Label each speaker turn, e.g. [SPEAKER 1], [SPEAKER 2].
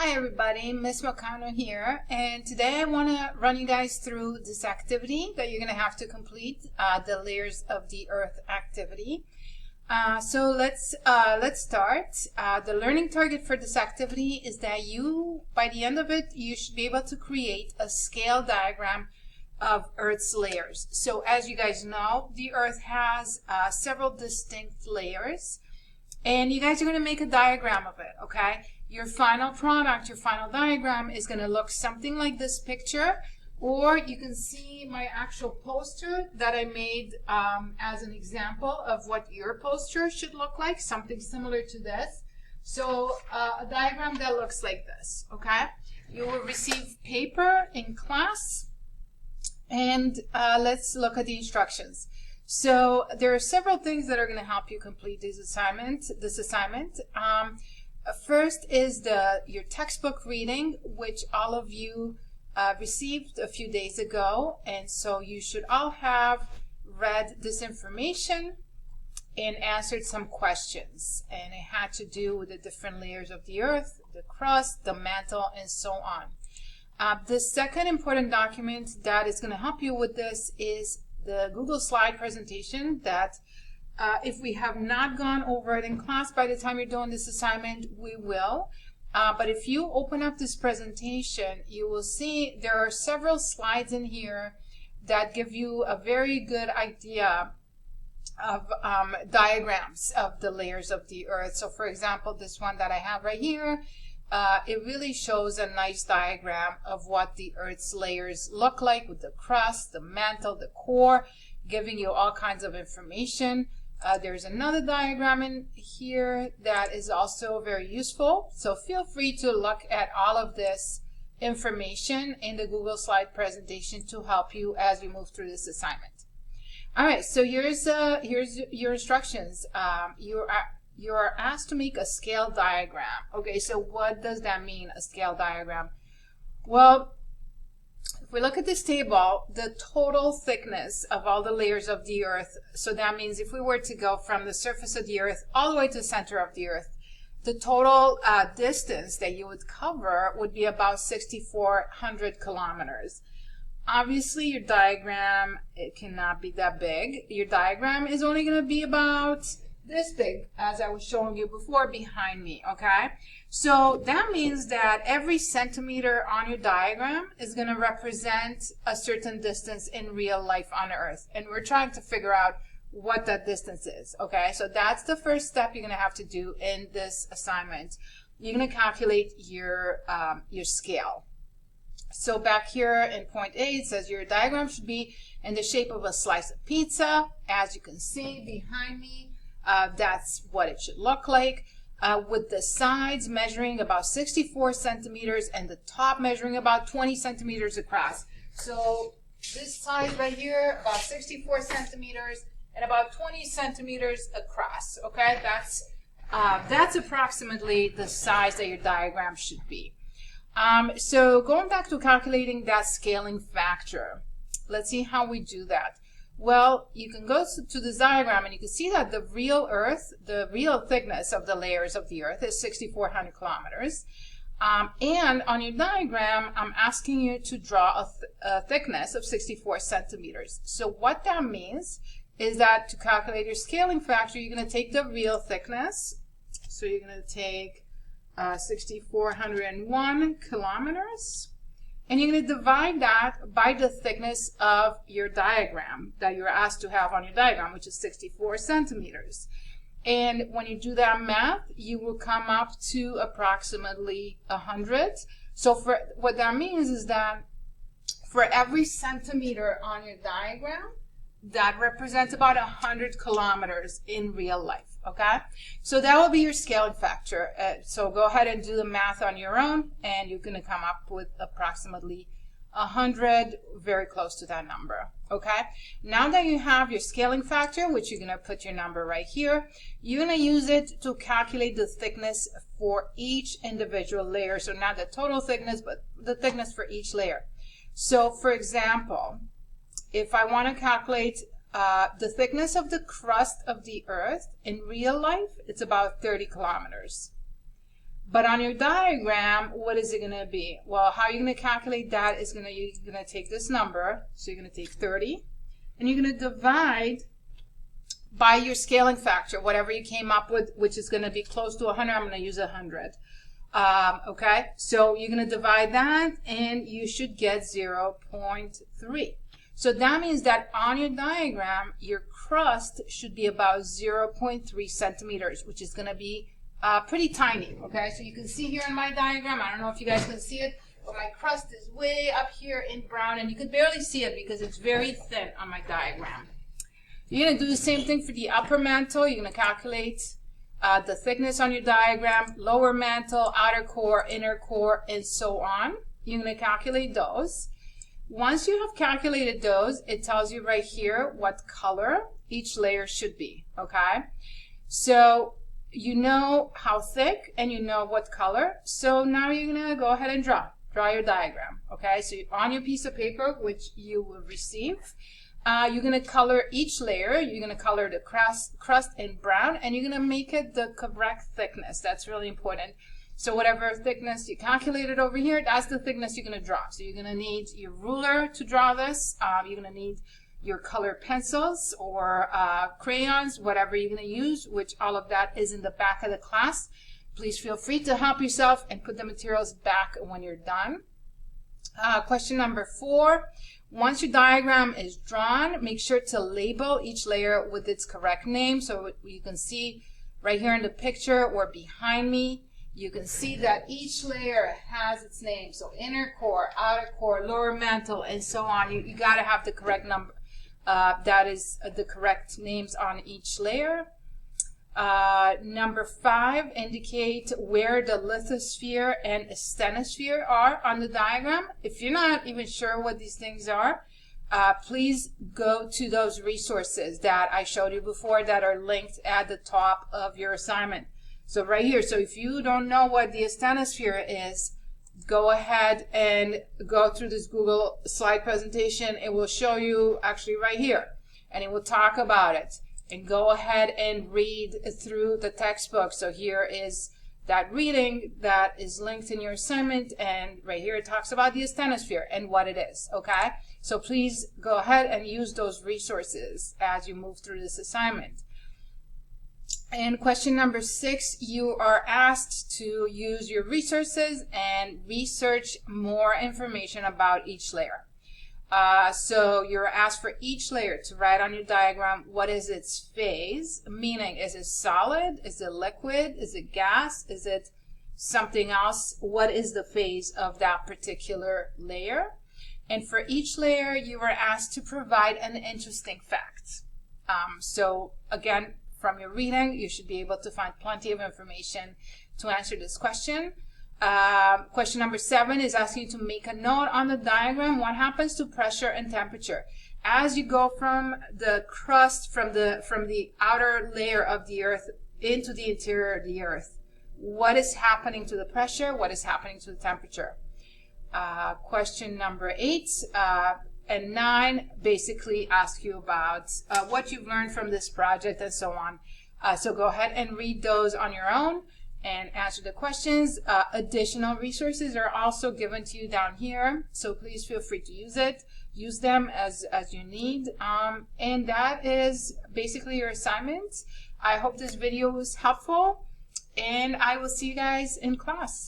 [SPEAKER 1] Hi everybody, Miss Makano here, and today I want to run you guys through this activity that you're going to have to complete, the layers of the earth activity. So let's start. The learning target for this activity is that by the end of it, you should be able to create a scale diagram of Earth's layers. So as you guys know, the Earth has several distinct layers, and you guys are going to make a diagram of it, okay? Your final product, your final diagram is going to look something like this picture, or you can see my actual poster that I made as an example of what your poster should look like, something similar to this. So a diagram that looks like this, okay? You will receive paper in class, and let's look at the instructions. So there are several things that are going to help you complete this assignment. First is your textbook reading, which all of you received a few days ago, and so you should all have read this information and answered some questions, and it had to do with the different layers of the earth, the crust, the mantle, and so on. The second important document that is going to help you with this is the Google slide presentation that if we have not gone over it in class by the time you're doing this assignment, we will. But if you open up this presentation, you will see there are several slides in here that give you a very good idea of diagrams of the layers of the earth. So for example, this one that I have right here, it really shows a nice diagram of what the Earth's layers look like with the crust, the mantle, the core, giving you all kinds of information. There's another diagram in here that is also very useful. So feel free to look at all of this information in the Google slide presentation to help you as you move through this assignment. All right, so here's your instructions. You are asked to make a scale diagram. Okay, so what does that mean, a scale diagram? Well, if we look at this table, the total thickness of all the layers of the earth, so that means if we were to go from the surface of the earth all the way to the center of the earth, the total distance that you would cover would be about 6,400 kilometers. Obviously, your diagram, it cannot be that big. Your diagram is only going to be about this big, as I was showing you before behind me, okay? So that means that every centimeter on your diagram is going to represent a certain distance in real life on Earth. And we're trying to figure out what that distance is, okay? So that's the first step you're going to have to do in this assignment. You're going to calculate your scale. So back here in point A, it says your diagram should be in the shape of a slice of pizza. As you can see behind me, that's what it should look like, with the sides measuring about 64 centimeters and the top measuring about 20 centimeters across. So this side right here, about 64 centimeters and about 20 centimeters across, okay? That's approximately the size that your diagram should be. So going back to calculating that scaling factor, let's see how we do that. Well, you can go to this diagram and you can see that the real Earth, the real thickness of the layers of the Earth is 6,400 kilometers. And on your diagram, I'm asking you to draw a thickness of 64 centimeters. So what that means is that to calculate your scaling factor, you're going to take the real thickness. So you're going to take 6,401 kilometers. And you're going to divide that by the thickness of your diagram that you're asked to have on your diagram, which is 64 centimeters. And when you do that math, you will come up to approximately 100. So what that means is that for every centimeter on your diagram, that represents about 100 kilometers in real life, okay? So that will be your scaling factor. So go ahead and do the math on your own, and you're going to come up with approximately 100, very close to that number, okay? Now that you have your scaling factor, which you're going to put your number right here, you're going to use it to calculate the thickness for each individual layer. So not the total thickness, but the thickness for each layer. So for example, if I want to calculate the thickness of the crust of the Earth in real life, it's about 30 kilometers. But on your diagram, what is it going to be? Well, how you're going to calculate that is you're going to take this number, so you're going to take 30, and you're going to divide by your scaling factor, whatever you came up with, which is going to be close to 100. I'm going to use 100. Okay, so you're going to divide that, and you should get 0.3. So that means that on your diagram, your crust should be about 0.3 centimeters, which is going to be pretty tiny. Okay, so you can see here in my diagram, I don't know if you guys can see it, but my crust is way up here in brown, and you can barely see it because it's very thin on my diagram. You're going to do the same thing for the upper mantle. You're going to calculate the thickness on your diagram, lower mantle, outer core, inner core, and so on. You're going to calculate those. Once you have calculated those, it tells you right here what color each layer should be, okay? So you know how thick and you know what color. So now you're going to go ahead and draw your diagram, okay? So on your piece of paper, which you will receive, you're going to color each layer. You're going to color the crust in brown, and you're going to make it the correct thickness. That's really important. So whatever thickness you calculated over here, that's the thickness you're going to draw. So you're going to need your ruler to draw this. You're going to need your colored pencils or crayons, whatever you're going to use, which all of that is in the back of the class. Please feel free to help yourself and put the materials back when you're done. Question number 4. Once your diagram is drawn, make sure to label each layer with its correct name. So you can see right here in the picture or behind me, you can see that each layer has its name. So inner core, outer core, lower mantle, and so on. You got to have the correct number. That is the correct names on each layer. Number 5, indicate where the lithosphere and asthenosphere are on the diagram. If you're not even sure what these things are, please go to those resources that I showed you before that are linked at the top of your assignment. So right here, so if you don't know what the asthenosphere is, go ahead and go through this Google slide presentation. It will show you actually right here, and it will talk about it. And go ahead and read through the textbook. So here is that reading that is linked in your assignment, and right here it talks about the asthenosphere and what it is, okay? So please go ahead and use those resources as you move through this assignment. And question number 6, you are asked to use your resources and research more information about each layer. So you're asked for each layer to write on your diagram what is its phase, meaning is it solid, is it liquid, is it gas, is it something else? What is the phase of that particular layer? And for each layer, you are asked to provide an interesting fact. So again, from your reading, you should be able to find plenty of information to answer this question. Question number 7 is asking you to make a note on the diagram. What happens to pressure and temperature as you go from the crust, from the outer layer of the earth into the interior of the earth? What is happening to the pressure? What is happening to the temperature? Question number 8 and 9 basically ask you about what you've learned from this project and so on. So go ahead and read those on your own and answer the questions. Additional resources are also given to you down here, so please feel free to use them as you need. And that is basically your assignment. I hope this video was helpful, and I will see you guys in class.